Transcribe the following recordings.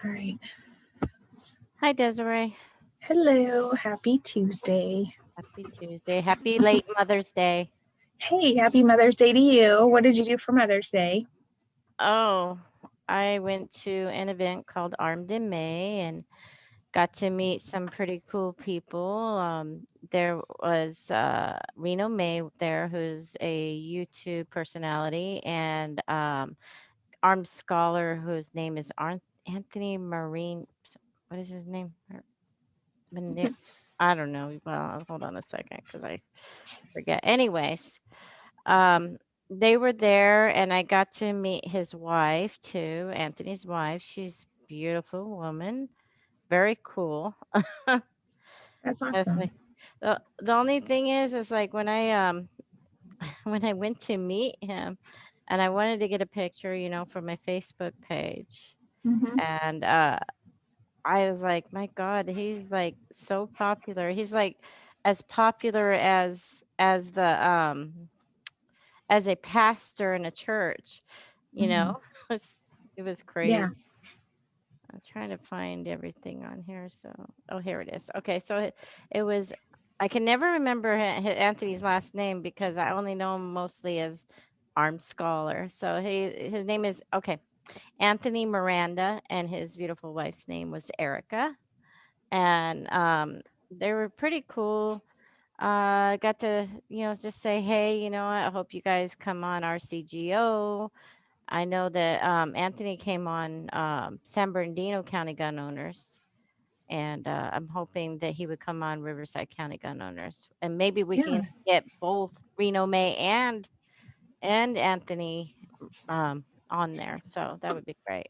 All right. Hi, Desiree. Hello. Happy Tuesday. Happy Tuesday. Happy late Mother's Day. Hey, happy Mother's Day to you. What did you do for Mother's Day? Oh, I went to an event called Armed in May and got to meet some pretty cool people. There was Reno May there, who's a YouTube personality, and armed scholar whose name is Anthony Marine. What is his name? I don't know. Well, hold on a second because I forget. Anyways, um, they were there, and I got to meet his wife too, Anthony's wife. She's a beautiful woman, very cool. That's awesome. Definitely. The only thing is like when I when I went to meet him, and I wanted to get a picture, for my Facebook page, Hmm. and I was like, my God, he's like so popular. He's like as popular as the as a pastor in a church, you Hmm. know? It was crazy. Yeah, I was trying to find everything on here. So, oh, here it is. Okay, so it was. I can never remember Anthony's last name because I only know him mostly as Armed Scholar. So his name is okay, Anthony Miranda, and his beautiful wife's name was Erica, and they were pretty cool. Got to just say hey, I hope you guys come on RCGO. I know that Anthony came on San Bernardino County Gun Owners, and I'm hoping that he would come on Riverside County Gun Owners, and maybe we yeah. can get both Reno May and Anthony on there. So that would be great.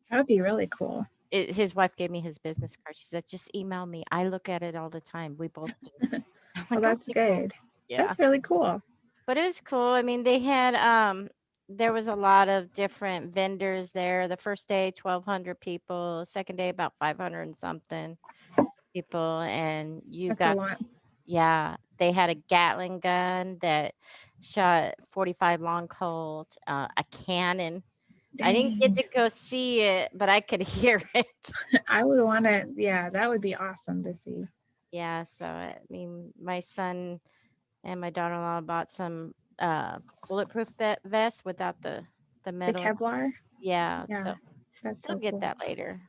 That would be really cool. His wife gave me his business card. She said, "Just email me. I look at it all the time. We both do." I'm Well, like, that's "Okay, cool." good. Yeah. That's really cool. But it was cool. I mean, they had there was a lot of different vendors there. The first day, 1,200 people. Second day, about 500 and something people. And you That's a got, lot. yeah, they had a Gatling gun that shot 45 long Colt, a cannon. I didn't get Dang. to go see it, but I could hear it. I would want to, yeah, that would be awesome to see. Yeah, so I mean, my son and my daughter-in-law bought some bulletproof vests without the The metal. Kevlar. Yeah, Yeah, so that's I'll so get cool. that later.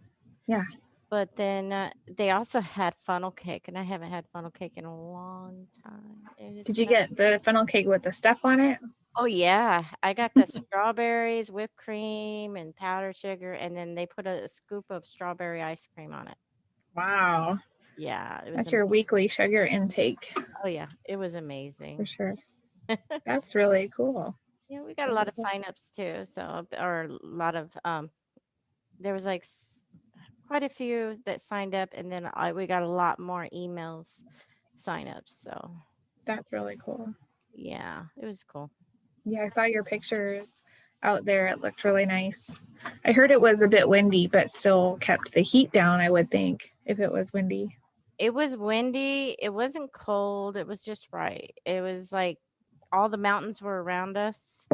Yeah. But then they also had funnel cake, and I haven't had funnel cake in a long time. It is Did you so. get the funnel cake with the stuff on it? Oh yeah, I got the strawberries, whipped cream, and powdered sugar, and then they put a scoop of strawberry ice cream on it. Wow. Yeah, it was. That's your weekly sugar intake Oh yeah, it was for amazing. sure. That's really cool. Yeah, we That's got a lot really of cool. signups too. So, or a lot of there was like quite a few that signed up, and then we got a lot more emails signups. So That's really cool. yeah, it was cool. Yeah, I saw your pictures out there. It looked really nice. I heard it was a bit windy, but still kept the heat down, I would think, if it was windy. It was windy. It wasn't cold. It was just right. It was like all the mountains were around us,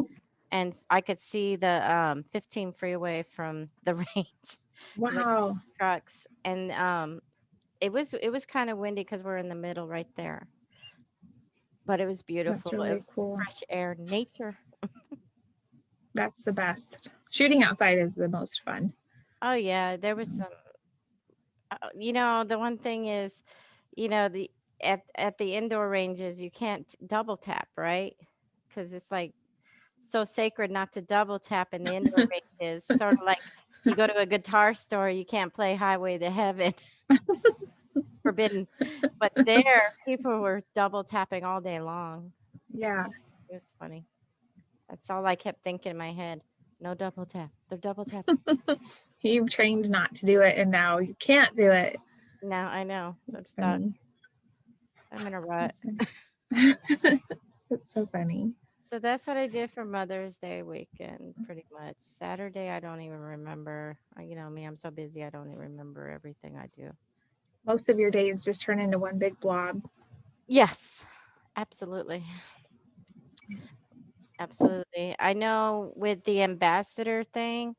and I could see the 15 freeway from the range, like Wow. trucks. And it was kind of windy because we're in the middle right there, but it was beautiful. That's It really was cool. fresh air, nature. That's the best. Shooting outside is the most fun. Oh yeah, there was some. The one thing is, the at the indoor ranges you can't double tap, right? Because it's like so sacred not to double tap in the indoor ranges. Sort of like you go to a guitar store, you can't play Highway to Heaven. It's forbidden. But there, people were double tapping all day long. Yeah. It was funny. That's all I kept thinking in my head. No double tap. They're double tapping. You've trained not to do it and now you can't do it. Now I know. So I'm It's stuck. funny. I'm in a rut. It's so funny. So that's what I did for Mother's Day weekend, pretty much. Saturday, I don't even remember. You know me, I'm so busy, I don't even remember everything I do. Most of your days just turn into one big blob. Yes, absolutely. Absolutely. I know with the ambassador thing,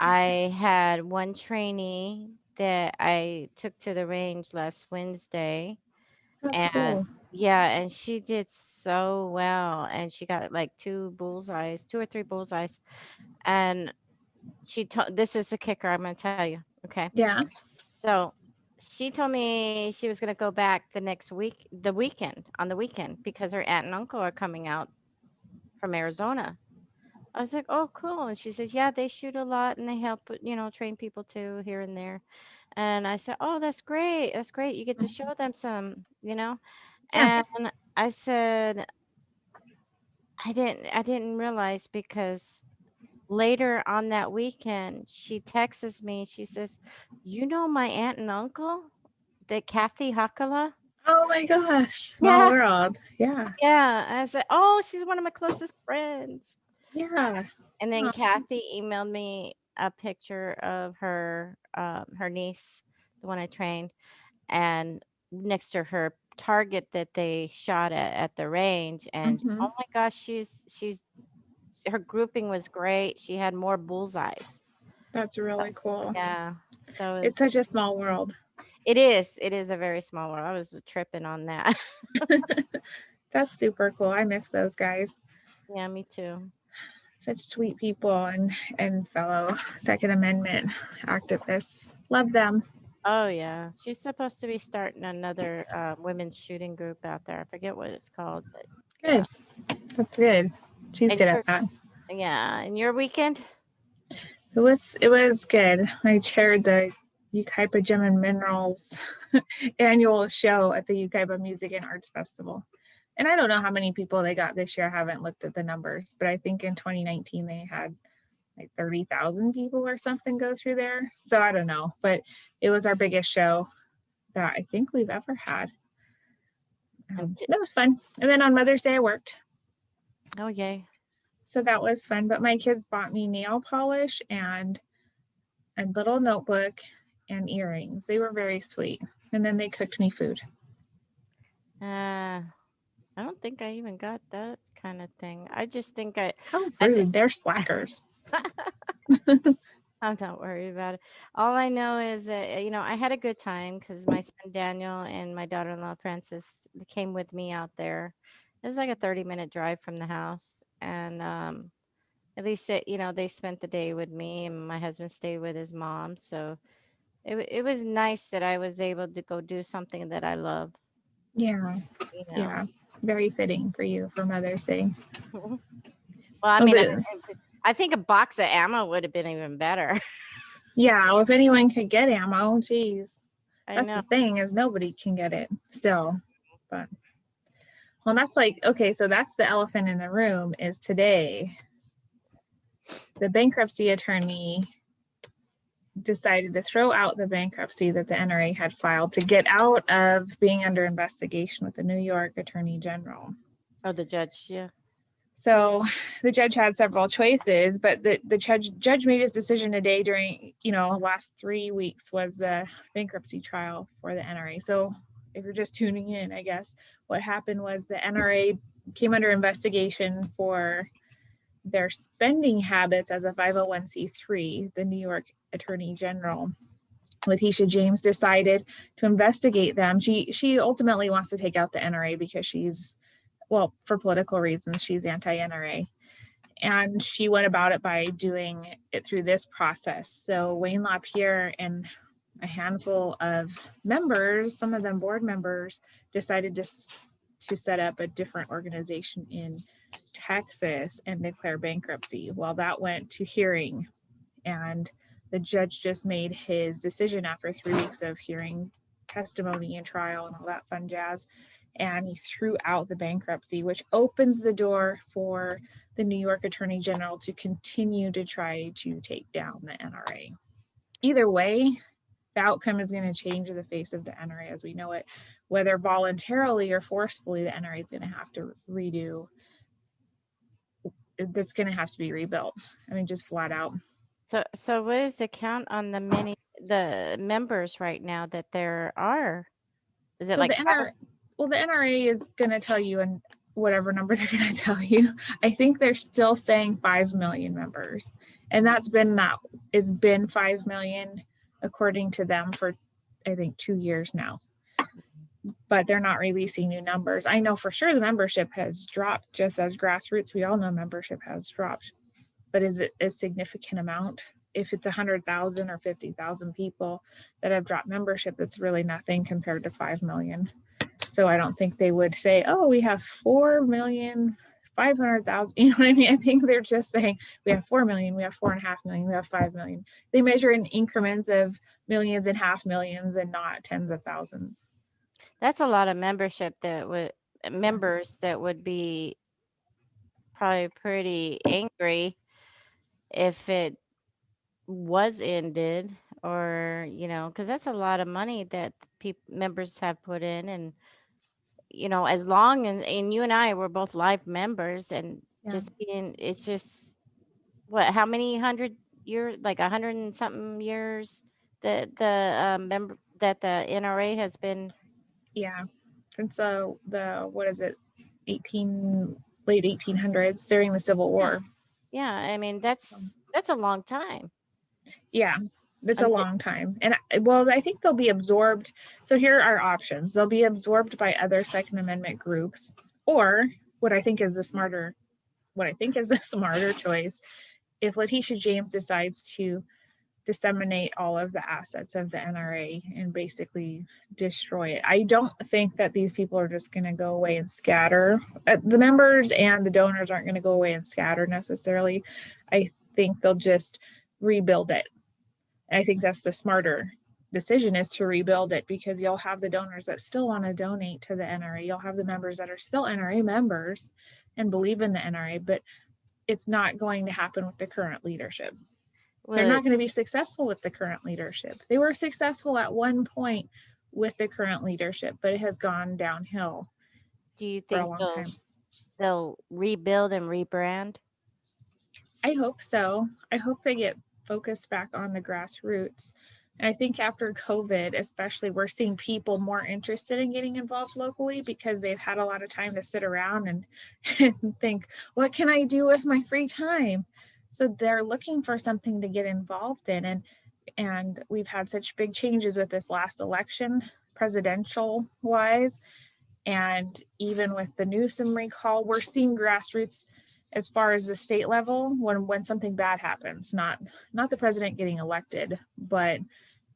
I had one trainee that I took to the range last Wednesday, That's and cool. yeah, and she did so well, and she got like two or three bullseyes, and she told this is the kicker I'm going to tell you. Okay. Yeah. So she told me she was going to go back the next week, on the weekend, because her aunt and uncle are coming out from Arizona. I was like, oh, cool. And she says, yeah, they shoot a lot and they help, train people too here and there. And I said, oh, that's great. That's great. You get to show them some. Yeah. And I said, I didn't realize because later on that weekend, she texts me. She says, you know my aunt and uncle, the Kathy Hakala? Oh my gosh. Small Yeah. world. Yeah. Yeah. I said, oh, she's one of my closest friends. Yeah. And then Oh, Kathy emailed me a picture of her niece, the one I trained, and next to her target that they shot at the range. And hmm. oh my gosh, she's her grouping was great. She had more bullseyes. That's really cool. Yeah. So It's such a small world. it is a very small world. I was tripping on that. That's super cool. I miss those guys. Yeah, me too. Such sweet people and fellow Second Amendment activists. Love them. Oh yeah. She's supposed to be starting another women's shooting group out there. I forget what it's called, but yeah. Good. That's good. She's And good at that. and your weekend? It was good. I chaired the Ukaipa Gem and Minerals annual show at the Ukaipa Music and Arts Festival. And I don't know how many people they got this year. I haven't looked at the numbers, but I think in 2019 they had like 30,000 people or something go through there. So I don't know, but it was our biggest show that I think we've ever had. And That was fun. And then on Mother's Day, I worked. oh yay. So that was fun. But my kids bought me nail polish and a little notebook and earrings. They were very sweet. And then they cooked me food. I don't think I even got that kind of thing. I just think How I think rude. They're slackers. I'm not worried about it. All I know is that I had a good time because my son Daniel and my daughter-in-law Frances came with me out there. It was like a 30-minute drive from the house, and at least they spent the day with me, and my husband stayed with his mom. So it was nice that I was able to go do something that I love. Yeah. You know. Yeah. Very fitting for you for Mother's Day. Well, I Was mean, it? I think a box of ammo would have been even better. Yeah. Well, if anyone could get ammo, geez. I That's know. the thing is nobody can get it still. But well, that's like okay. So that's the elephant in the room. Is today the bankruptcy attorney decided to throw out the bankruptcy that the NRA had filed to get out of being under investigation with the New York Attorney General. Oh, the judge, yeah. So the judge had several choices, but the judge made his decision today during, last 3 weeks was the bankruptcy trial for the NRA. So if you're just tuning in, I guess what happened was the NRA came under investigation for their spending habits as a 501c3. The New York Attorney General Letitia James decided to investigate them. She ultimately wants to take out the NRA because for political reasons, she's anti-NRA. And she went about it by doing it through this process. So Wayne LaPierre and a handful of members, some of them board members, decided to set up a different organization in Texas and declare bankruptcy. Well, that went to hearing, and the judge just made his decision after 3 weeks of hearing testimony and trial and all that fun jazz. And he threw out the bankruptcy, which opens the door for the New York Attorney General to continue to try to take down the NRA. Either way, the outcome is going to change the face of the NRA as we know it. Whether voluntarily or forcefully, the NRA is going to have to redo. That's going to have to be rebuilt. I mean, just flat out. So what is the count on the members right now that there are? Is it So like the NRA is going to tell you whatever number they're going to tell you. I think they're still saying 5 million members. And it's been 5 million according to them for, I think, 2 years now. But they're not releasing new numbers. I know for sure the membership has dropped, just as grassroots. We all know membership has dropped. But is it a significant amount? If it's 100,000 or 50,000 people that have dropped membership, that's really nothing compared to 5 million. So I don't think they would say, oh, we have 4,500,000. You know what I mean? I think they're just saying we have 4 million, we have 4.5 million, we have 5 million. They measure in increments of millions and half millions and not tens of thousands. That's a lot of members that would be probably pretty angry if it was ended, or because that's a lot of money that members have put in. And as long and you and I were both live members, and Yeah. it's just what, how many 100 years, like 100 and something years that the NRA has been. Yeah. Since what is it, late 1800s during the Civil War. Yeah, I mean that's a long time. Yeah, it's a long time. And well, I think they'll be absorbed. So here are options. They'll be absorbed by other Second Amendment groups, or what I think is the smarter choice, if Letitia James decides to disseminate all of the assets of the NRA and basically destroy it. I don't think that these people are just going to go away and scatter. The members and the donors aren't going to go away and scatter necessarily. I think they'll just rebuild it. And I think that's the smarter decision, is to rebuild it, because you'll have the donors that still want to donate to the NRA. You'll have the members that are still NRA members and believe in the NRA, but it's not going to happen with the current leadership. They're not going to be successful with the current leadership. They were successful at one point with the current leadership, but it has gone downhill. Do you for a think long time. they'll rebuild and rebrand? I hope so. I hope they get focused back on the grassroots. And I think after COVID, especially, we're seeing people more interested in getting involved locally because they've had a lot of time to sit around and think, what can I do with my free time? So they're looking for something to get involved in. And we've had such big changes with this last election, presidential wise. And even with the Newsom recall, we're seeing grassroots as far as the state level when something bad happens, not the president getting elected, but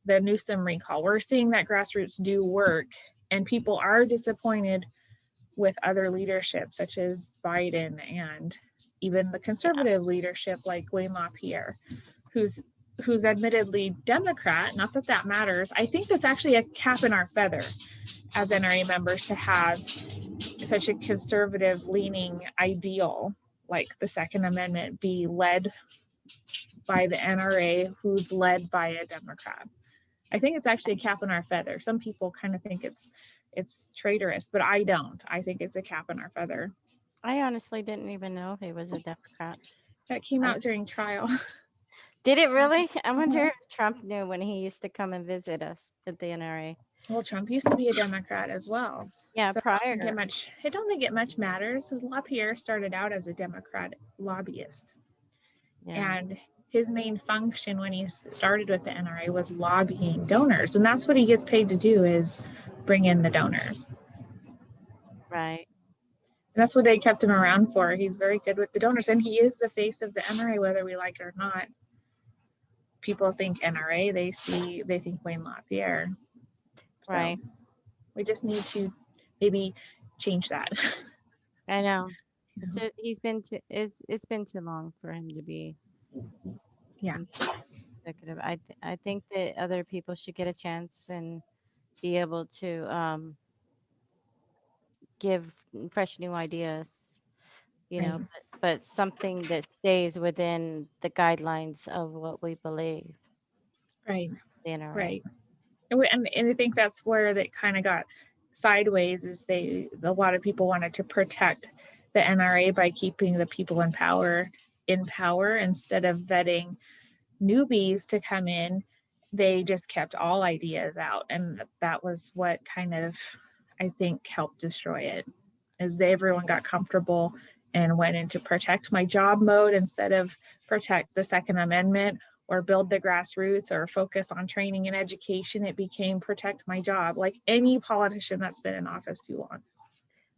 the Newsom recall. We're seeing that grassroots do work, and people are disappointed with other leadership such as Biden and even the conservative leadership like Wayne LaPierre, who's admittedly Democrat. Not that that matters. I think that's actually a cap in our feather as NRA members to have such a conservative leaning ideal like the Second Amendment be led by the NRA, who's led by a Democrat. I think it's actually a cap in our feather. Some people kind of think it's traitorous, but I don't. I think it's a cap in our feather. I honestly didn't even know he was a Democrat. That came out during trial. Did it really? I wonder if Trump knew when he used to come and visit us at the NRA. Well, Trump used to be a Democrat as well. Yeah, so prior. I don't think it much matters. Because LaPierre started out as a Democrat lobbyist. Yeah. And his main function when he started with the NRA was lobbying donors. And that's what he gets paid to do, is bring in the donors. Right. And that's what they kept him around for. He's very good with the donors. And he is the face of the NRA, whether we like it or not. People think NRA, they think Wayne LaPierre. So right. We just need to maybe change that. I know. It's been too long for him to be executive. I think that other people should get a chance and be able to give fresh new ideas, Right. but something that stays within the guidelines of what we believe. Right. NRA. Right. And I think that's where that kind of got sideways, is a lot of people wanted to protect the NRA by keeping the people in power instead of vetting newbies to come in. They just kept all ideas out, and that was what kind of, I think, helped destroy it. is everyone got comfortable and went into protect my job mode instead of protect the Second Amendment or build the grassroots or focus on training and education. It became protect my job, like any politician that's been in office too long.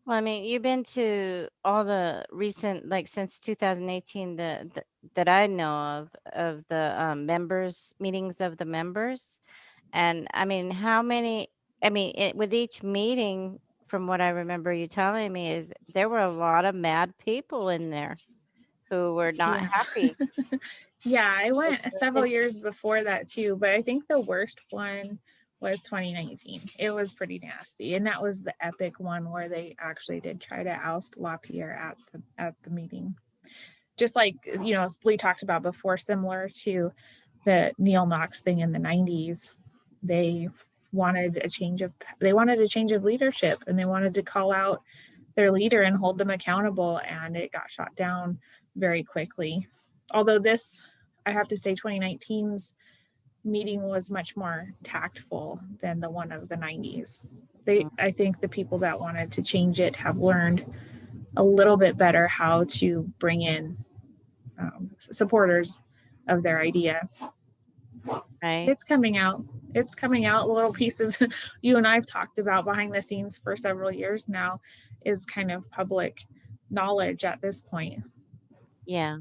Well, I mean, you've been to all the recent, like since 2018, that I know of the members meetings of the members, and I mean, how many? I mean, with each meeting, from what I remember you telling me, is there were a lot of mad people in there who were not Yeah. happy. Yeah, I with went the several thing. years before that too, but I think the worst one was 2019. It was pretty nasty, and that was the epic one where they actually did try to oust LaPierre at the meeting. Just like, we talked about before, similar to the Neil Knox thing in the 90s. They wanted a change of leadership, and they wanted to call out their leader and hold them accountable, and it got shot down very quickly. Although this, I have to say, 2019's meeting was much more tactful than the one of the 90s. I think the people that wanted to change it have learned a little bit better how to bring in supporters of their idea. Right. It's coming out. It's coming out. Little pieces you and I've talked about behind the scenes for several years now is kind of public knowledge at this point. Yeah.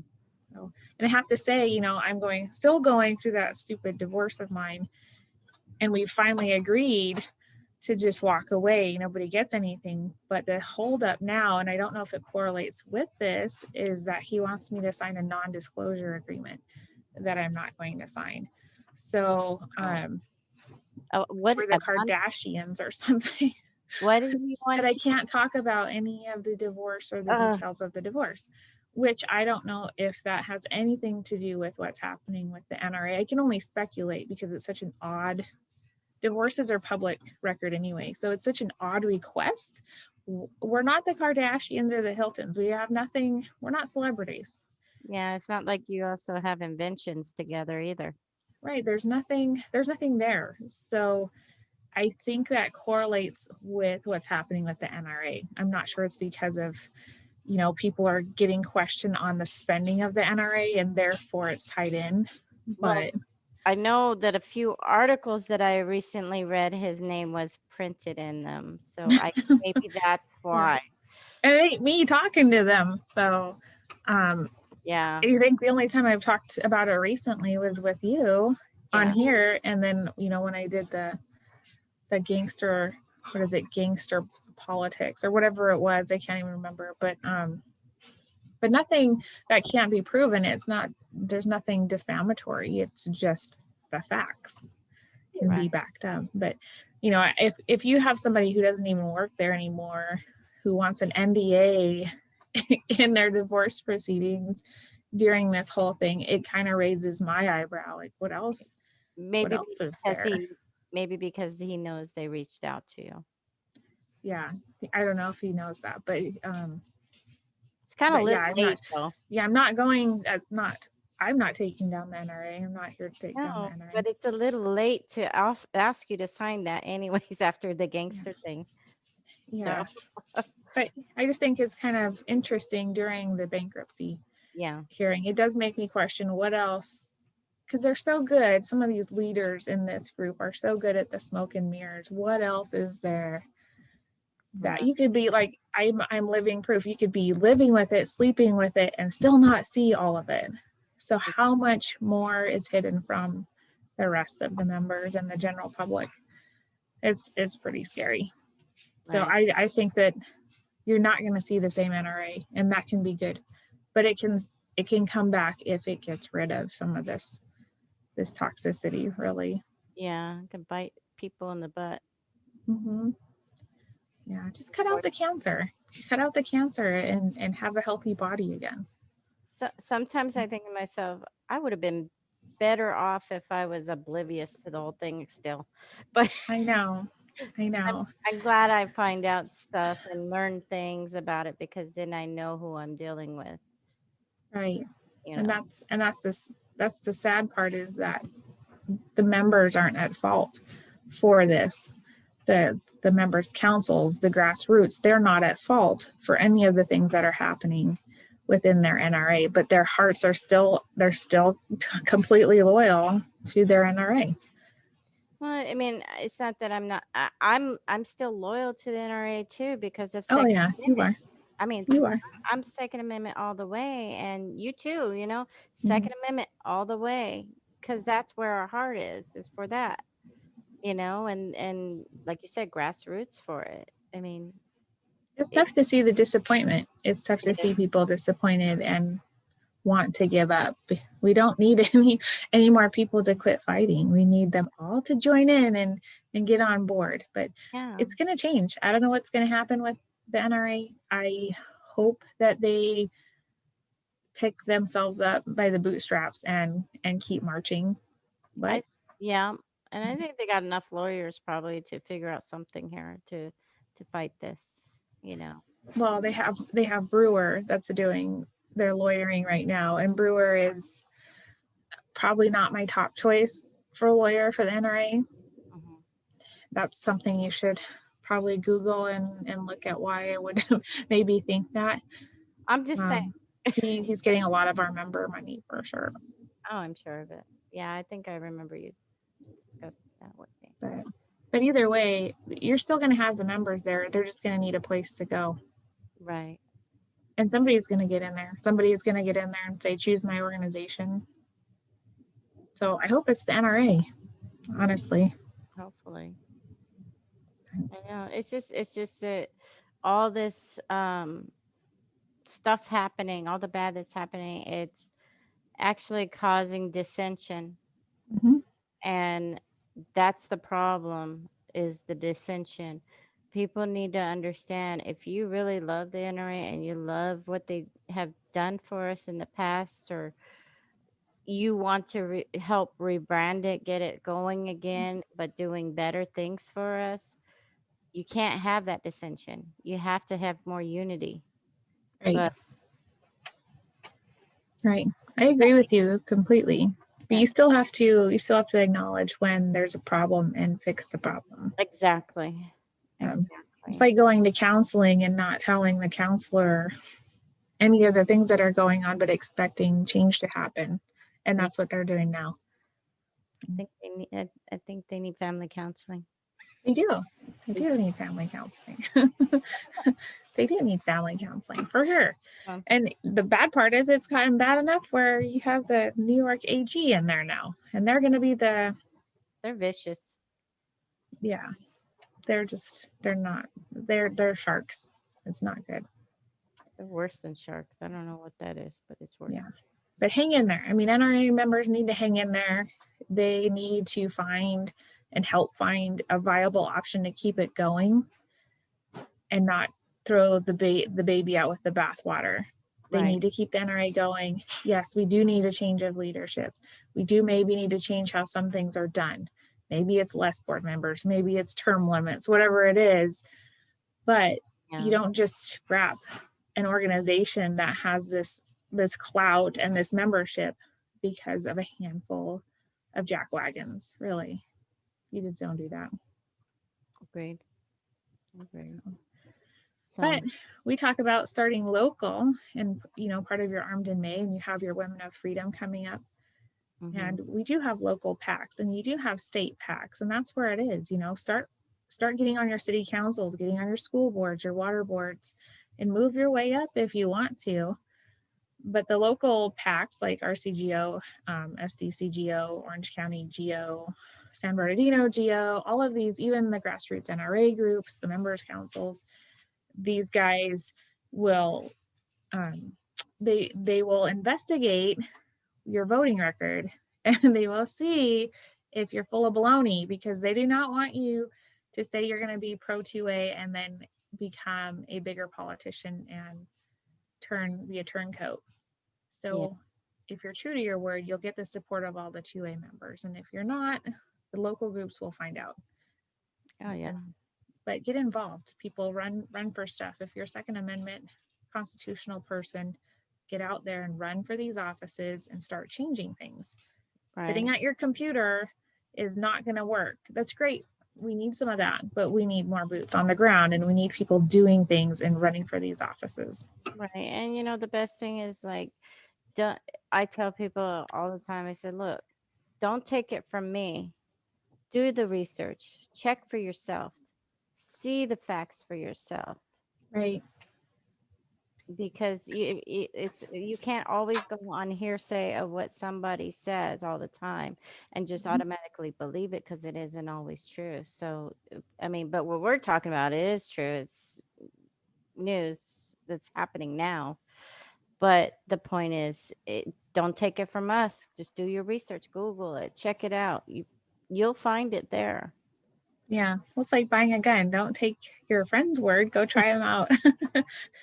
So, and I have to say, I'm still going through that stupid divorce of mine, and we finally agreed to just walk away. Nobody gets anything. But the holdup now, and I don't know if it correlates with this, is that he wants me to sign a non-disclosure agreement that I'm not going to sign. So What we're the Kardashians or something. what does he That want I you? can't talk about any of the divorce or the details of the divorce, which I don't know if that has anything to do with what's happening with the NRA. I can only speculate because it's such an odd, divorces are public record anyway. So it's such an odd request. We're not the Kardashians or the Hiltons. We have nothing. We're not celebrities. Yeah, it's not like you also have inventions together either. Right. There's nothing there. So I think that correlates with what's happening with the NRA. I'm not sure it's because of, people are getting questioned on the spending of the NRA and therefore it's tied in. Well, But I know that a few articles that I recently read, his name was printed in them. So maybe that's yeah, why. and it ain't me talking to them. So Yeah. I think the only time I've talked about it recently was with you on Yeah. here. And then, when I did the gangster, gangster politics or whatever it was, I can't even remember. But nothing that can't be proven. There's nothing defamatory. It's just the facts can be Right. backed up. But, if you have somebody who doesn't even work there anymore, who wants an NDA in their divorce proceedings during this whole thing, it kind of raises my eyebrow. Like, what else Maybe is because there? he knows they reached out to you. Yeah, I don't know if he knows that, but It's kind of yeah, little late though. I'm not taking down the NRA. I'm not here to take down the No, NRA. but it's a little late to ask you to sign that anyways after the gangster thing. Yeah, So but I just think it's kind of interesting during the bankruptcy yeah. hearing. It does make me question what else, because they're so good. Some of these leaders in this group are so good at the smoke and mirrors. What else is there that Right. you could be like, I'm living proof. You could be living with it, sleeping with it, and still not see all of it. So how much more is hidden from the rest of the members and the general public? It's pretty scary. So Right. I think that you're not going to see the same NRA, and that can be good, but it can come back if it gets rid of some of this toxicity, really. Yeah, it can bite people in the butt. Mm-hmm. Yeah, just cut out the cancer. Cut out the cancer and have a healthy body again. So sometimes I think to myself, I would have been better off if I was oblivious to the whole thing still. But I know. I I'm, know. I'm glad I find out stuff and learn things about it because then I know who I'm dealing with, Right. you And know. that's the sad part, is that the members aren't at fault for this. The the members' councils, the grassroots, they're not at fault for any of the things that are happening within their NRA, but their hearts are still, they're still completely loyal to their NRA. Well, I mean, it's not that I'm not. I'm still loyal to the NRA too because of Oh Second yeah, you Amendment. are. I mean, You are. I'm Second Amendment all the way, and you too. You know, Mhm. Second Amendment all the way, because that's where our heart is for that. You know, and like you said, grassroots for it. I mean, It's it, tough to see the disappointment. It's tough to it see is. people disappointed and want to give up. We don't need any more people to quit fighting. We need them all to join in and get on board. But Yeah. it's going to change. I don't know what's going to happen with the NRA. I hope that they pick themselves up by the bootstraps and keep marching. But I yeah, and I think they got enough lawyers probably to figure out something here to fight this. You know. well, they have Brewer that's doing their lawyering right now, and Brewer is probably not my top choice for a lawyer for the NRA. Mhm. That's something you should probably Google and look at why I would maybe think that. I'm just saying. He's getting a lot of our member money for sure. Oh, I'm sure of it. Yeah, I think I remember you discussing that with me. But but either way, you're still going to have the members there. They're just going to need a place to go. Right. And somebody's going to get in there. Somebody is going to get in there and say, choose my organization. So I hope it's the NRA, honestly. Hopefully. I know. It's just that all this stuff happening, all the bad that's happening, it's actually causing dissension. Mhm. And that's the problem, is the dissension. People need to understand, if you really love the NRA and you love what they have done for us in the past, or you want to help rebrand it, get it going again, but doing better things for us, you can't have that dissension. You have to have more unity. Right. But Right. I agree with you completely. But yeah, you still have to acknowledge when there's a problem and fix the problem. exactly. It's Exactly. like going to counseling and not telling the counselor any of the things that are going on, but expecting change to happen. And Yeah, that's what they're doing now. I think they need family counseling. They do. They do need family counseling. They do need family counseling for sure. Um, And the bad part is it's gotten bad enough where you have the New York AG in there now, and they're going to be they're vicious. yeah, they're sharks. It's not good. They're worse than sharks. I don't know what that is, but it's worse. Yeah. But hang in there. I mean, NRA members need to hang in there. They need to find and help find a viable option to keep it going and not throw the baby out with the bathwater. They Right. need to keep the NRA going. Yes, we do need a change of leadership. We do maybe need to change how some things are done. Maybe it's less board members, maybe it's term limits, whatever it is. But you Yeah. don't just scrap an organization that has this clout and this membership because of a handful of jackwagons. Really, you just don't do that. Agreed. Agreed. But So, we talk about starting local, and part of your Armed in May, and you have your Women of Freedom coming up. hmm And we do have local PACs, and you do have state PACs, and that's where it is. Start getting on your city councils, getting on your school boards, your water boards, and move your way up if you want to. But the local PACs like RCGO, SDCGO, Orange County GO, San Bernardino GO, all of these, even the grassroots NRA groups, the members councils, these guys will um, they will investigate your voting record and they will see if you're full of baloney, because they do not want you to say you're going to be pro 2A and then become a bigger politician and be a turncoat. yeah. So if you're true to your word, you'll get the support of all the 2A members. And if you're not, the local groups will find out. Oh, yeah. But get involved. People run for stuff. If you're a Second Amendment constitutional person, get out there and run for these offices and start changing things. Sitting Right. at your computer is not going to work. That's great we need some of that, but we need more boots on the ground, and we need people doing things and running for these offices. Right. And the best thing is like, don't, I tell people all the time, I said, look, don't take it from me. Do the research, check for yourself, see the facts for yourself, Right. because you can't always go on hearsay of what somebody says all the time and just Mhm. automatically believe it, because it isn't always true. So I mean, but what we're talking about is true. It's news that's happening now. But the point is, don't take it from us. Just do your research, Google it, check it out. You'll find it there. Yeah. Well, it's like buying a gun. Don't take your friend's word. Go try them out.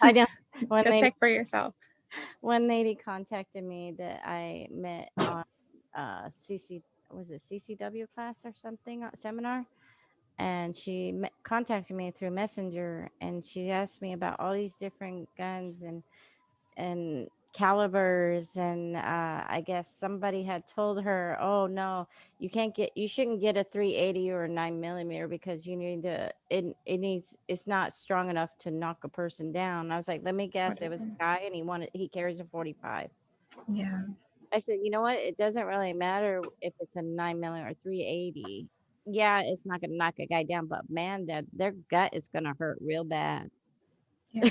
I know. When Go they check for yourself. One lady contacted me that I met on CC, was it CCW class or something, seminar, and she contacted me through Messenger, and she asked me about all these different guns and calibers, and I guess somebody had told her, oh no, you shouldn't get a 380 or a 9 millimeter, because you need to it's not strong enough to knock a person down. I was like, let me guess, it was Whatever. a guy and he carries a 45. Yeah. I said, you know what, it doesn't really matter if it's a 9 millimeter or 380. Yeah, it's not gonna knock a guy down, but man, their gut is gonna hurt real bad. Yeah.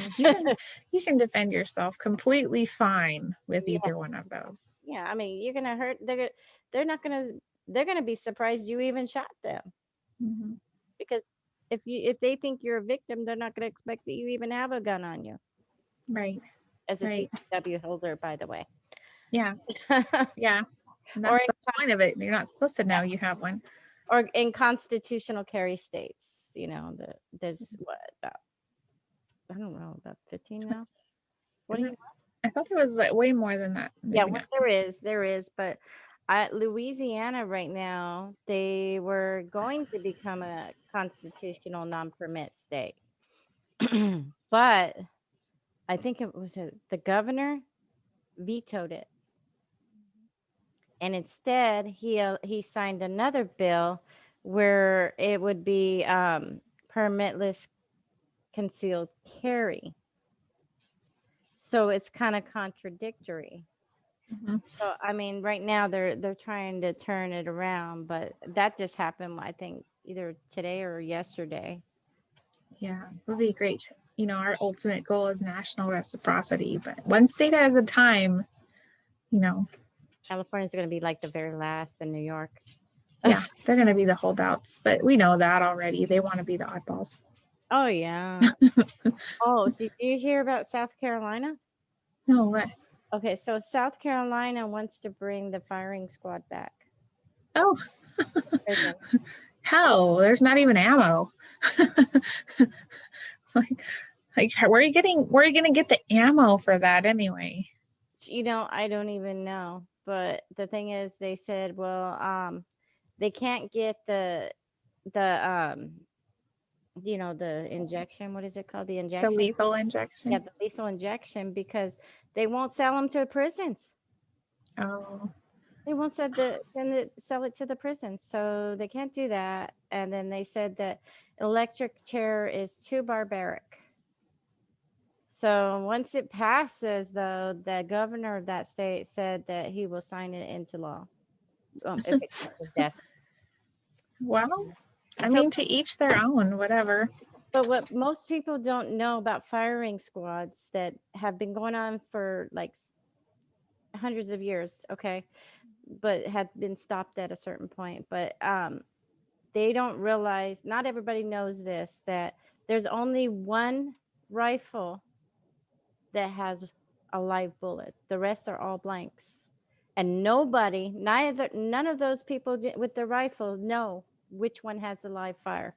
You can defend yourself completely fine with either Yes. one of those. Yeah, I mean, you're gonna hurt. They're not gonna. They're gonna be surprised you even shot them, Hmm. because if they think you're a victim, they're not gonna expect that you even have a gun on you. Right. As a Right. CW holder, by the way, Yeah. Yeah. And or that's the point of it. You're not supposed to know you have one. in constitutional carry states, there's what, about, I don't know, about 15 now. Is 20. it? I thought there was like way more than that. Yeah, Maybe well, not. there is, but Louisiana right now, they were going to become a constitutional non-permit state. But I think it was the governor vetoed it, and instead he signed another bill where it would be permitless concealed carry. So it's kind of contradictory. Mhm. So I mean, right now they're trying to turn it around, but that just happened, I think, either today or yesterday. Yeah, it would be great. Our ultimate goal is national reciprocity, but one state at a time, you know, California's going to be like the very last in New York. yeah, they're going to be the holdouts, but we know that already. They want to be the oddballs. Oh yeah. Oh, did you hear about South Carolina? No, what? Okay, so South Carolina wants to bring the firing squad back Oh, to prison. how? There's not even ammo. like, where are you going to get the ammo for that anyway? I don't even know. But the thing is, they said, well, they can't get the the injection. What is it called? The The injection. lethal Yeah, injection. the lethal injection, because they won't sell them to prisons. Oh, They won't sell it to the prisons, so they can't do that. And then they said that electric chair is too barbaric. So once it passes, though, the governor of that state said that he will sign it into law, if it comes to death. well, I So, mean, to each their own, whatever. but what most people don't know about firing squads that have been going on for like hundreds of years, okay, but had been stopped at a certain point. But they don't realize, not everybody knows this, that there's only one rifle that has a live bullet. The rest are all blanks. And none of those people with the rifle know which one has the live fire.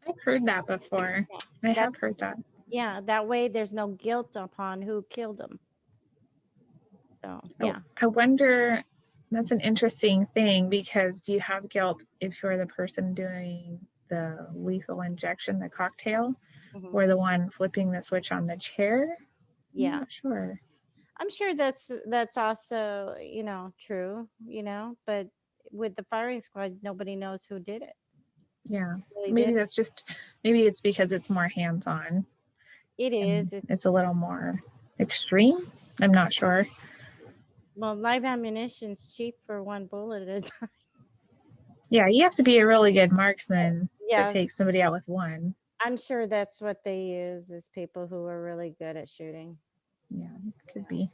I've heard that before. Yeah. I That have heard that. yeah, that way there's no guilt upon who killed them. So Oh, yeah. I wonder, that's an interesting thing because you have guilt if you're the person doing the lethal injection, the cocktail, Mhm. or the one flipping the switch on the chair. I'm Yeah. not sure. I'm sure that's also, true, but with the firing squad, nobody knows who did it. Yeah. Really Maybe did. that's just, maybe it's because it's more hands-on It and is. it's a little more extreme. I'm not sure. Well, live ammunition's cheap for one bullet at a time. Yeah, you have to be a really good marksman to Yeah, take somebody out with one. I'm sure that's what they use is people who are really good at shooting. Yeah, it could be.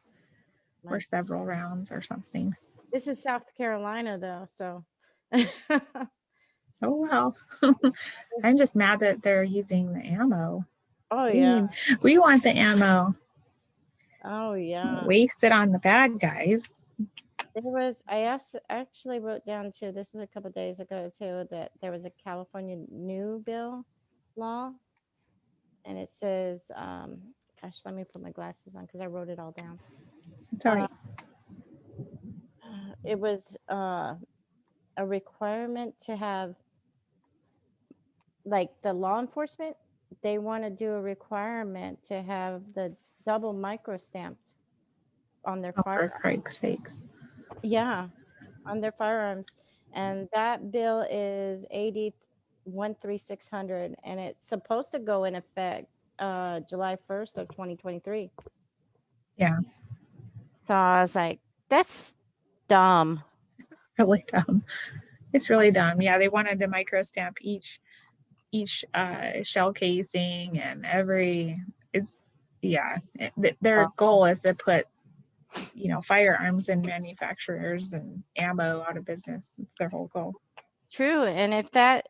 Or Like several rounds or something. this is South Carolina though, so Oh wow. I'm just mad that they're using the ammo. oh I yeah. mean, we want the ammo. Oh yeah. Waste it on the bad guys. There was actually wrote down too, this is a couple days ago too, that there was a California new bill law and it says gosh, let me put my glasses on because I wrote it all down. It's all Uh, right. it was a requirement to have like the law enforcement, they want to do a requirement to have the double micro stamped on their Oh, fire. for Christ's sakes. Yeah, on their firearms. And that bill is 813600 and it's supposed to go in effect July 1st of 2023. Yeah, So I was like, that's dumb. really dumb. It's really dumb. Yeah, they wanted to microstamp each shell casing and every it's yeah. Their goal is to put firearms and manufacturers and ammo out of business. It's their whole goal. True. And if that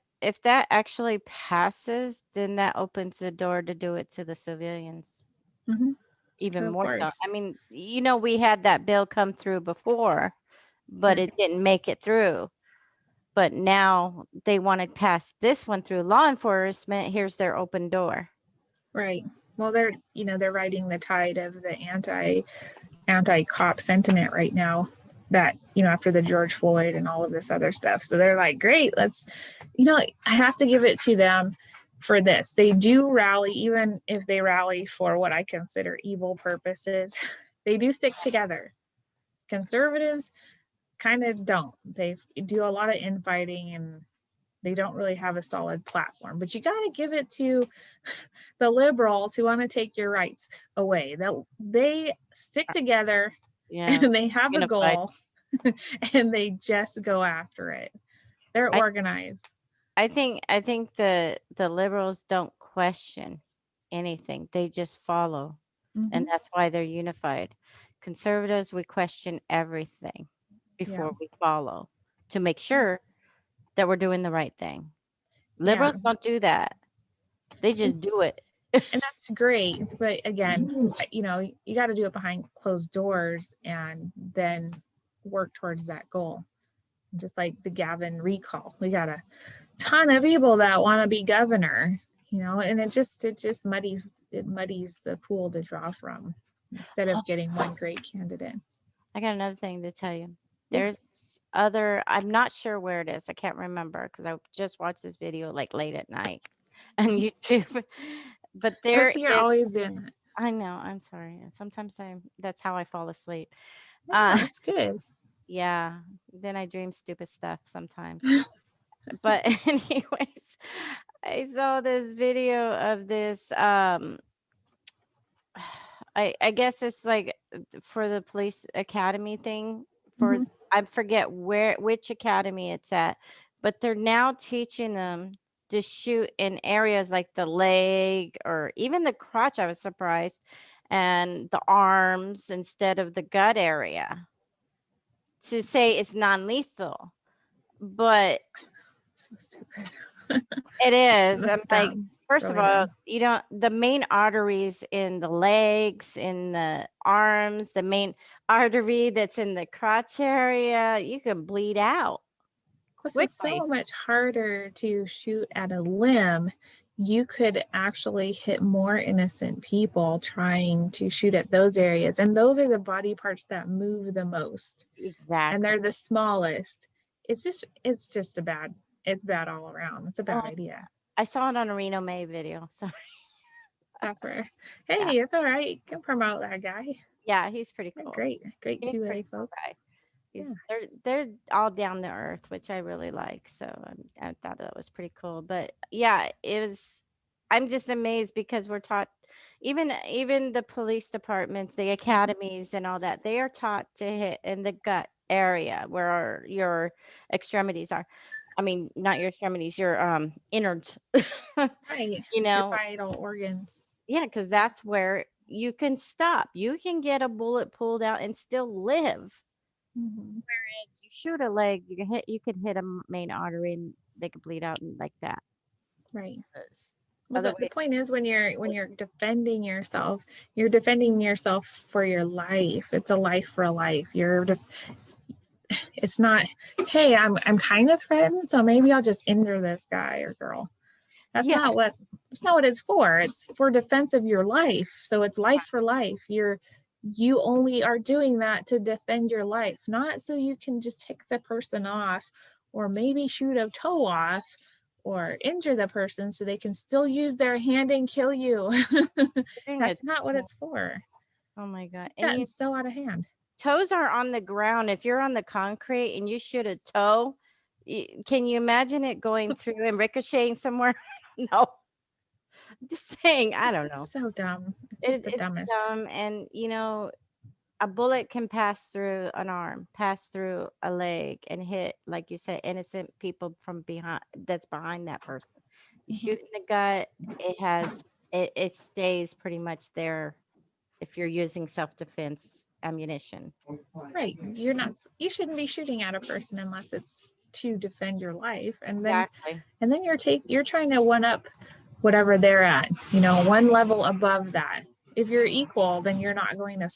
actually passes, then that opens the door to do it to the civilians. Mm-hmm. Even Of more so. course. I mean, we had that bill come through before, but it didn't make it through. But now they want to pass this one through law enforcement. Here's their open door. Right. Well, they're riding the tide of the anti-cop sentiment right now, that after the George Floyd and all of this other stuff. So they're like, great, let's I have to give it to them for this. They do rally, even if they rally for what I consider evil purposes. They do stick together. Conservatives kind of don't. They do a lot of infighting and they don't really have a solid platform. But you got to give it to the liberals who want to take your rights away. They stick together Yeah. and they have a Unified. goal and they just go after it. They're I, organized. I think the liberals don't question anything. They just follow. And Mm-hmm. that's why they're unified. Conservatives, we question everything Yeah. before we follow to make sure that we're doing the right thing. Yeah. Liberals don't do that. They And, just do it. and that's great. But again, you got to do it behind closed doors and then work towards that goal. Just like the Gavin recall, we got a ton of people that want to be governor, and it just muddies the pool to draw from instead of getting one great candidate. I got another thing to tell you. Yeah. There's other, I'm not sure where it is. I can't remember because I just watched this video like late at night on YouTube. But there You're is, always doing that. I know, I'm sorry. Sometimes that's how I fall asleep. No, Uh, it's good. yeah. Then I dream stupid stuff sometimes. But anyways, I saw this video of this I guess it's like for the police academy thing for Mhm. I forget which academy it's at, but they're now teaching them to shoot in areas like the leg or even the crotch. I was surprised, and the arms instead of the gut area to say it's non-lethal, but So stupid. it is. I'm That's like, dumb. It's first of really all, dumb. the main arteries in the legs, in the arms, the main artery that's in the crotch area, you can bleed out Plus, it's quickly. so much harder to shoot at a limb. You could actually hit more innocent people trying to shoot at those areas. And those are the body parts that move the most. And Exactly. they're the smallest. It's just it's bad all around. It's a Oh, bad idea. I saw it on a Reno May video. So That's where, yeah, hey, it's all right. You can promote that guy. yeah, he's pretty They're cool. great He's a pretty 2A cool folks. guy. Yeah. They're all down to earth, which I really like. So I thought that was pretty cool. But yeah, it was. I'm just amazed because we're taught, even the police departments, the academies, and all that. They are taught to hit in the gut area where your extremities are. I mean, not your extremities, your innards. Right. you Your know, vital organs. yeah, because that's where you can stop. You can get a bullet pulled out and still live. Mhm. Whereas you shoot a leg, you can hit a main artery and they could bleed out and like that. Right. It's Well, other the way. point is when you're defending yourself, you're defending yourself for your life. It's a life for a life. It's not, hey, I'm kind of threatened, so maybe I'll just injure this guy or girl. That's Yeah, not what that's not what it's for. It's for defense of your life. So it's life for life. You only are doing that to defend your life, not so you can just tick the person off or maybe shoot a toe off or injure the person so they can still use their hand and kill you. doing it. That's not what it's for. Oh my God. It's And gotten so out of hand. toes are on the ground. If you're on the concrete and you shoot a toe, can you imagine it going through and ricocheting somewhere? No, just saying. I It's don't know. so dumb. It's just the It's dumbest. dumb. And, a bullet can pass through an arm, pass through a leg, and hit, like you said, innocent people from behind. That's behind that person. You Mhm. shoot in the gut, it stays pretty much there if you're using self defense ammunition. Right. You shouldn't be shooting at a person unless it's to defend your life. Exactly. And then you're trying to one up whatever they're at, one level above that. If you're equal, then you're not going to,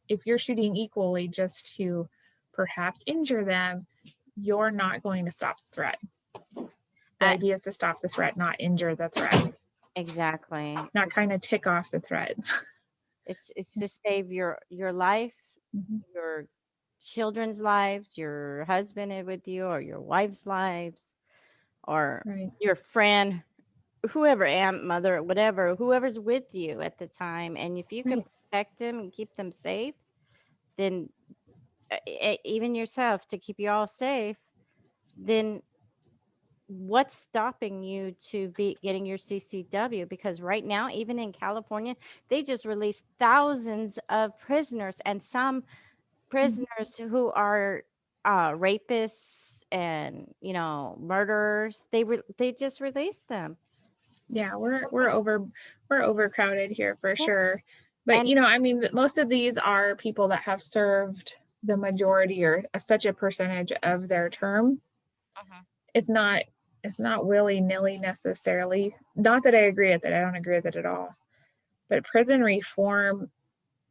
if you're shooting equally just to perhaps injure them, you're not going to stop the threat. The I, idea is to stop the threat, not injure the threat, exactly. not kind of tick off the threat. It's to save your life, Mhm. your children's lives, your husband with you, or your wife's lives, or Right. your friend, whoever, aunt, mother, whatever, whoever's with you at the time. And if you can Right. protect them and keep them safe, then even yourself to keep you all safe, then what's stopping you to be getting your CCW? Because right now, even in California, they just released thousands of prisoners, and some Mhm. prisoners who are rapists and murderers. They just released them. Yeah, we're overcrowded here for Yeah. sure. But And I mean, most of these are people that have served the majority or such a percentage of their term. Mhm. It's not it's not willy-nilly necessarily. Not that I agree with it. I don't agree with it at all. But prison reform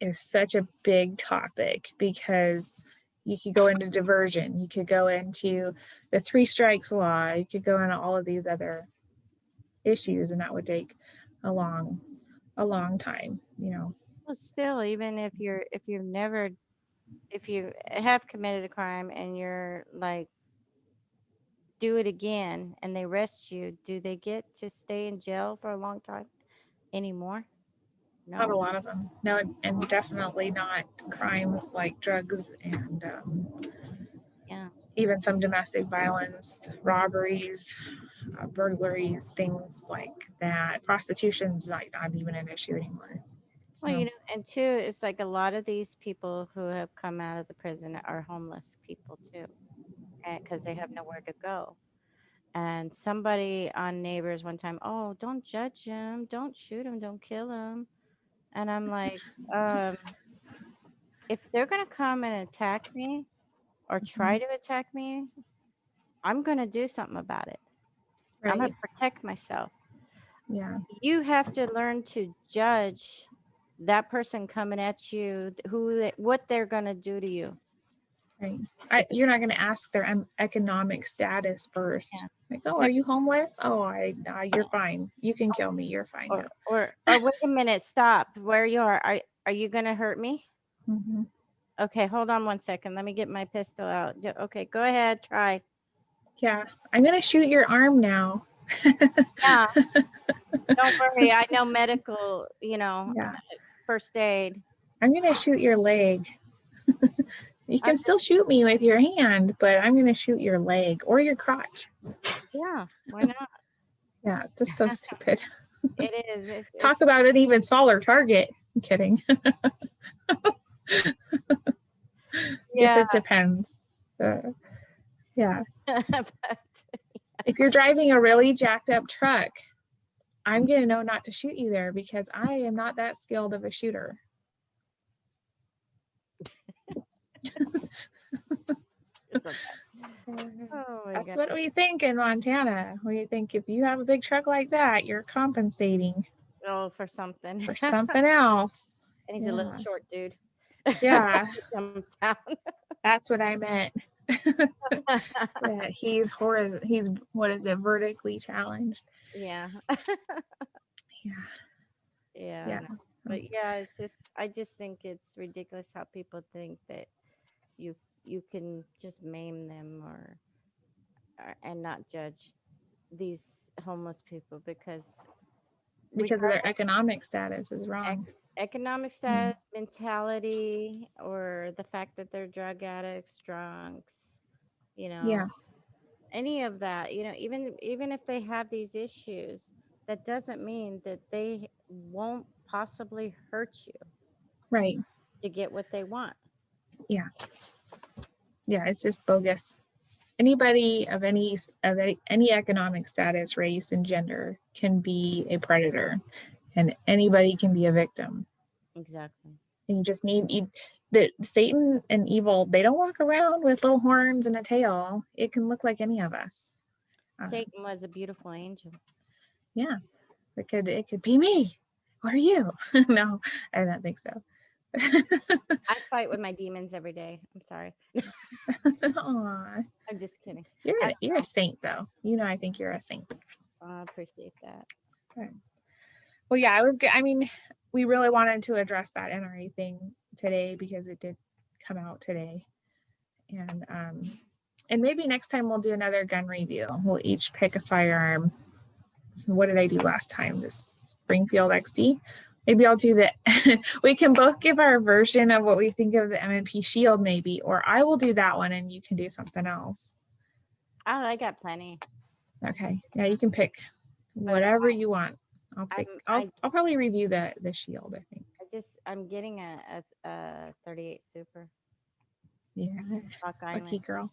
is such a big topic because you could go into diversion, you could go into the three strikes law, you could go into all of these other issues, and that would take a long a long time. well, still, even if you have committed a crime and you're like do it again and they arrest you, do they get to stay in jail for a long time anymore? Not a No. lot of them. No, and definitely not crimes like drugs and Yeah. even some domestic violence, robberies, burglaries, things like that. Prostitution's not even an issue anymore. Well, So and two, it's like a lot of these people who have come out of the prison are homeless people too, and because they have nowhere to go. And somebody on Neighbors one time, oh, don't judge him, don't shoot him, don't kill him. And I'm like, um, if they're gonna come and attack me or try mhm, to attack me, I'm gonna do something about it. I'm gonna right, protect myself. yeah, You have to learn to judge that person coming at you, what they're gonna do to you. right. If You're not going to ask their economic status first. yeah, Like, oh, yeah, are you homeless? Oh, you're fine. You can kill me. You're fine or now. wait a minute, stop. Where you are? Are you gonna hurt me? Hmm. Okay, hold on one second. Let me get my pistol out. Okay, go ahead, try. Yeah, I'm going to shoot your arm now. Yeah, don't worry. I know medical, Yeah, first aid. I'm going to shoot your leg. You can still shoot me with your hand, but I'm going to shoot your leg or your crotch. Yeah, why not? Yeah, just so stupid. It is. Talk about an even smaller target. I'm kidding. Guess Yeah. it depends. Yeah. But If you're driving a really jacked up truck, I'm going to know not to shoot you there because I am not that skilled of a shooter. it's okay. Oh my That's God. what we think in Montana. We think if you have a big truck like that, you're compensating Oh, for something. for something else. And he's a little short dude. Yeah. Comes out. That's what I meant. Yeah, he's horrid. He's what is it? Vertically challenged. Yeah. Yeah. Yeah. Yeah. No. But yeah, it's just I just think it's ridiculous how people think that you you can just maim them or and not judge these homeless people because Because of regardless their economic status is wrong. economic status, mentality, or the fact that they're drug addicts, drunks, you Yeah. know, any of that, even if they have these issues, that doesn't mean that they won't possibly hurt you Right. to get what they want. Yeah. Yeah. It's just bogus. Anybody of any economic status, race, and gender can be a predator, and anybody can be a victim. Exactly. And you just need the Satan and evil. They don't walk around with little horns and a tail. It can look like any of us. Satan was a beautiful angel. Yeah, it could be me or you. No, I don't think so. I fight with my demons every day. I'm sorry. Aw, I'm just kidding. you're a saint though. I think you're a saint. I appreciate that. Okay. Well, yeah, it was good. I mean, we really wanted to address that NRA thing today because it did come out today, and maybe next time we'll do another gun review. We'll each pick a firearm. So what did I do last time? This Springfield XD. Maybe I'll do that. We can both give our version of what we think of the M&P Shield, maybe, or I will do that one and you can do something else. Oh, I got plenty. Okay. Yeah, you can pick whatever you want. I'll pick. I'll probably review the Shield. I think. I'm getting a 38 Super. Yeah. Rock Lucky Island. girl.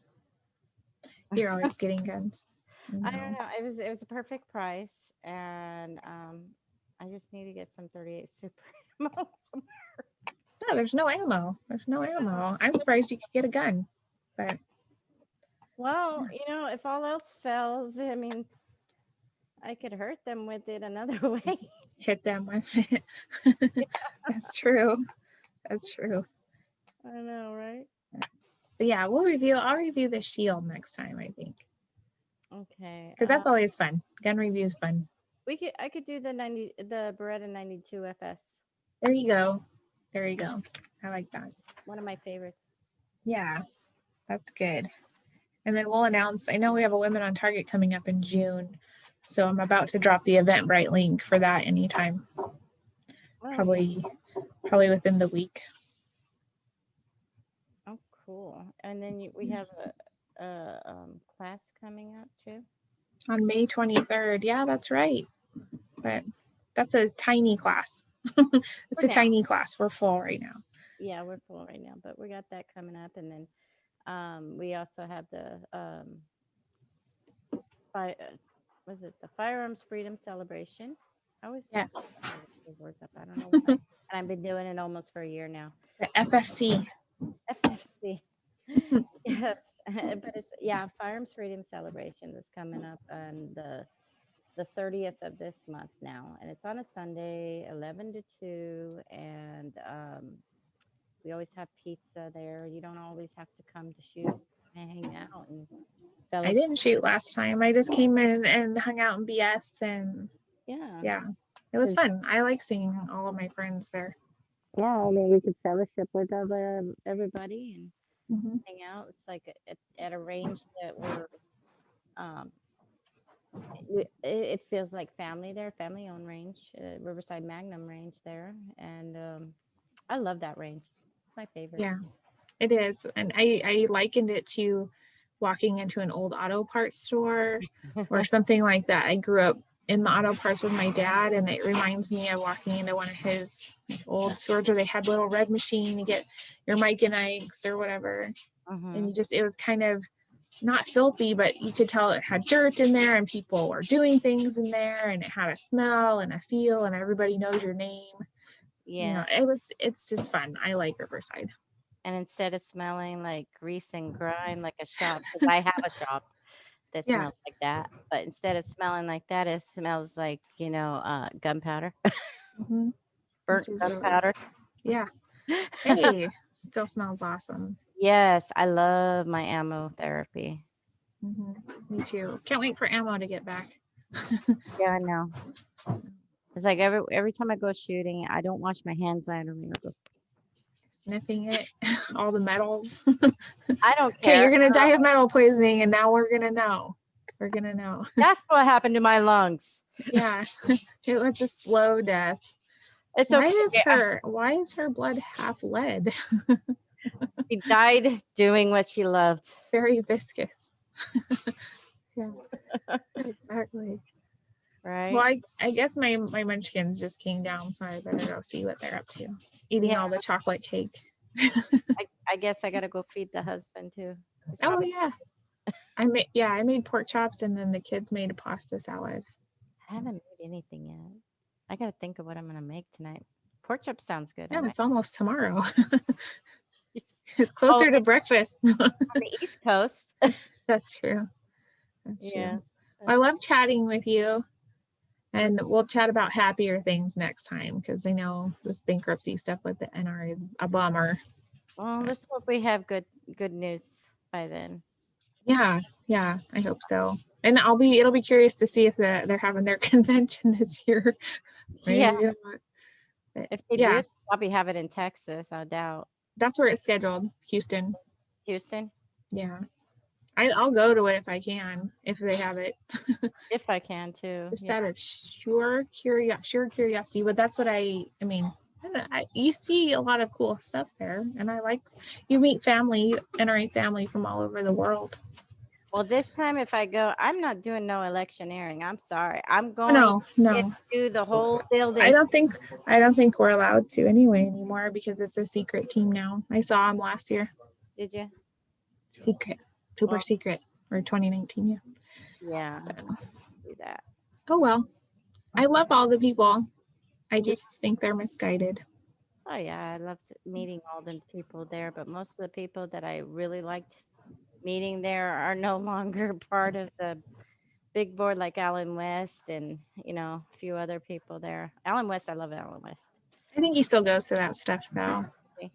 You're always getting guns. I don't know. It was a perfect price, and I just need to get some 38 Super ammo somewhere. No, there's no ammo. There's no ammo. I'm surprised you could get a gun, but Well, if all else fails, I mean, I could hurt them with it another way. hit them with it. That's true. That's true. I know, right? But yeah, I'll review the Shield next time, I think. Okay. Because that's always fun. Gun review is fun. I could do the Beretta 92 FS. There you go. There you go. I like that. One of my favorites. Yeah, that's good. And then we'll announce, I know we have a Women on Target coming up in June. So I'm about to drop the Eventbrite link for that anytime. Probably within the week. Oh, cool. And then we have a class coming up too. On May 23rd. Yeah, that's right. But that's a tiny class. It's a tiny class. We're full right now. Yeah, we're full right now, but we got that coming up. And then we also have the was it the Firearms Freedom Celebration? Yes. Those words up. I don't know why. And I've been doing it almost for a year now. The FFC. FFC. Yes. But it's Firearms Freedom Celebration is coming up on the 30th of this month now. And it's on a Sunday, 11 to 2. And we always have pizza there. You don't always have to come to shoot and hang out and I didn't shoot last time. I just came in and hung out and BS and yeah, it was fun. I like seeing all of my friends there. Yeah, I mean, we could fellowship with everybody and hang out. It's like at a range that it feels like family there, family owned range, Riverside Magnum range there, and I love that range. It's my favorite. Yeah, It is. And I likened it to walking into an old auto parts store or something like that. I grew up in the auto parts with my dad, and it reminds me of walking into one of his old stores where they had little red machine. You get your Mike and Ike's or whatever. And it was kind of not filthy, but you could tell it had dirt in there and people were doing things in there, and it had a smell and a feel, and everybody knows your name. Yeah. It's just fun. I like Riverside. And instead of smelling like grease and grime like a shop, because I have a shop that Yeah. smells like that, but instead of smelling like that, it smells like, gunpowder, Mm-hmm. burnt gunpowder. Yeah. Hey, still smells awesome. Yes, I love my ammo therapy. Me too. Can't wait for ammo to get back. Yeah, I know. It's like every time I go shooting, I don't wash my hands. I don't go. Sniffing it, all the metals. I don't Okay, care. you're gonna die of metal poisoning, and now we're gonna know. We're gonna know. That's what happened to my lungs. Yeah, it was a slow death. It's Why okay. why is her blood half lead? She died doing what she loved. Very viscous. Yeah, exactly. Right? Well, I guess my munchkins just came down, so I better go see what they're up to. Eating Yeah. all the chocolate cake. I guess I gotta go feed the husband too. He's Oh probably, yeah, I made pork chops, and then the kids made a pasta salad. I haven't made anything yet. I gotta think of what I'm gonna make tonight. Pork chop sounds good. Yeah, it's almost tomorrow. Jeez. It's Oh, closer to breakfast. on the East Coast. That's true. That's Yeah. true. I love chatting with you, and we'll chat about happier things next time, because I know this bankruptcy stuff with the NRA is a bummer. Well, let's hope we have good news by then. Yeah, yeah, I hope so. And it'll be curious to see if they're having their convention this year. Yeah. Maybe not. But If they yeah, do, probably have it in Texas, I doubt. that's where it's scheduled, Houston. Houston, Yeah, I'll go to it if I can, if they have it. if I can too. Just Yeah. out of sure curiosity. But that's what I mean. I don't know, you see a lot of cool stuff there, and I like you meet family, NRA family from all over the world. Well, this time if I go, I'm not doing no electioneering. I'm sorry. I'm Oh, going to no. do the whole I building. don't think we're allowed to anyway anymore, because it's a secret team now. I saw them last year. Did you? Secret, super Well, secret, or 2019. Yeah. yeah, But, do that. oh well. I love all the people. I Yeah. just think they're misguided. Oh yeah, I loved meeting all the people there, but most of the people that I really liked meeting there are no longer part of the big board, like Alan West and a few other people there. Alan West, I love Alan West. I think he still goes to that stuff though, Okay.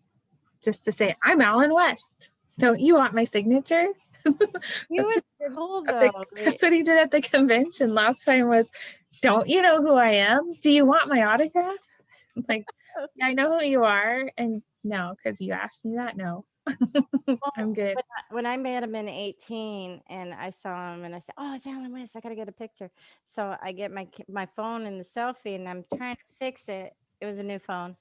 just to say, I'm Alan West. Don't you want my signature? He That's was cool though. that's what he did at the convention last time was, don't you know who I am? Do you want my autograph? I'm like, yeah, I know who you are. And no, because you asked me that. No, Well, I'm good. when I met him in 18 and I saw him and I said, "Oh, it's Alan West. I got to get a picture." So I get my phone and the selfie and I'm trying to fix it. It was a new phone.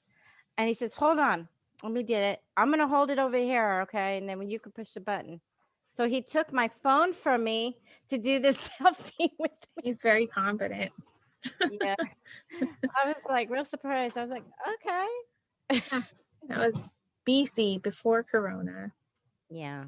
And he says, "Hold on. Let me get it. I'm going to hold it over here, okay? And then when you can push the button." So he took my phone from me to do the selfie with me. He's very confident. Yeah. I was like real surprised. I was like, "Okay." Yeah, that was BC, before Corona. Yeah.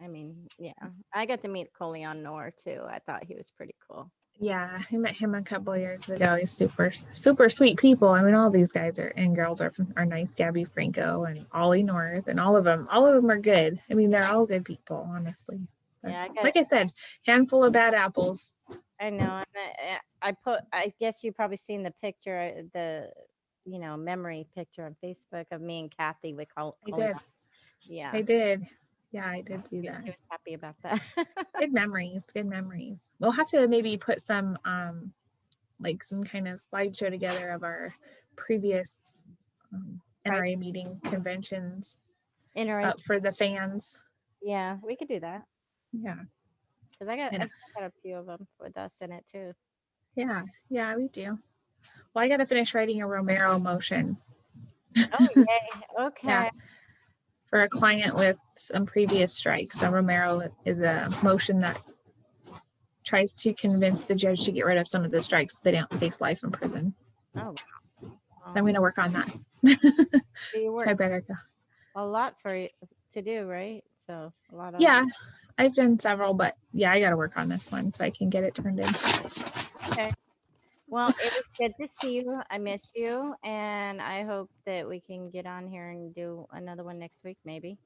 I mean, yeah. I got to meet Coleon Noor too. I thought he was pretty cool. Yeah, I met him a couple of years ago. He's super sweet people. I mean, all these guys and girls are nice. Gabby Franco and Ollie North, and all of them are good. I mean, they're all good people, honestly. But Yeah, like I said, handful of bad apples. I know. And I guess you probably seen the picture, the memory picture on Facebook of me and Kathy with I Coleon. did. Yeah. I did. Yeah, I did see that. He was happy about that. Good memories. Good memories. We'll have to maybe put some like some kind of slideshow together of our previous NRA meeting conventions up for the fans. Yeah, we could do that. Yeah. Because I still got a few of them with us in it too. Yeah, we do. Well, I got to finish writing a Romero motion. Oh, yay. Okay. Yeah, for a client with some previous strikes. So Romero is a motion that tries to convince the judge to get rid of some of the strikes so they don't face life in prison. Oh, So I'm going to work on that. you So I work better go. a lot for you to do, right? So a lot of Yeah, I've done several, but yeah, I got to work on this one so I can get it turned in. Okay. Well, it was good to see you. I miss you, and I hope that we can get on here and do another one next week, maybe.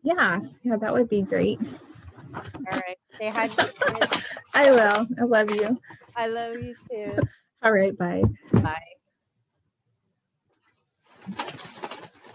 Yeah, that would be great. All right. Say hi to the kids. I will. I love you. I love you too. All right, bye. Bye.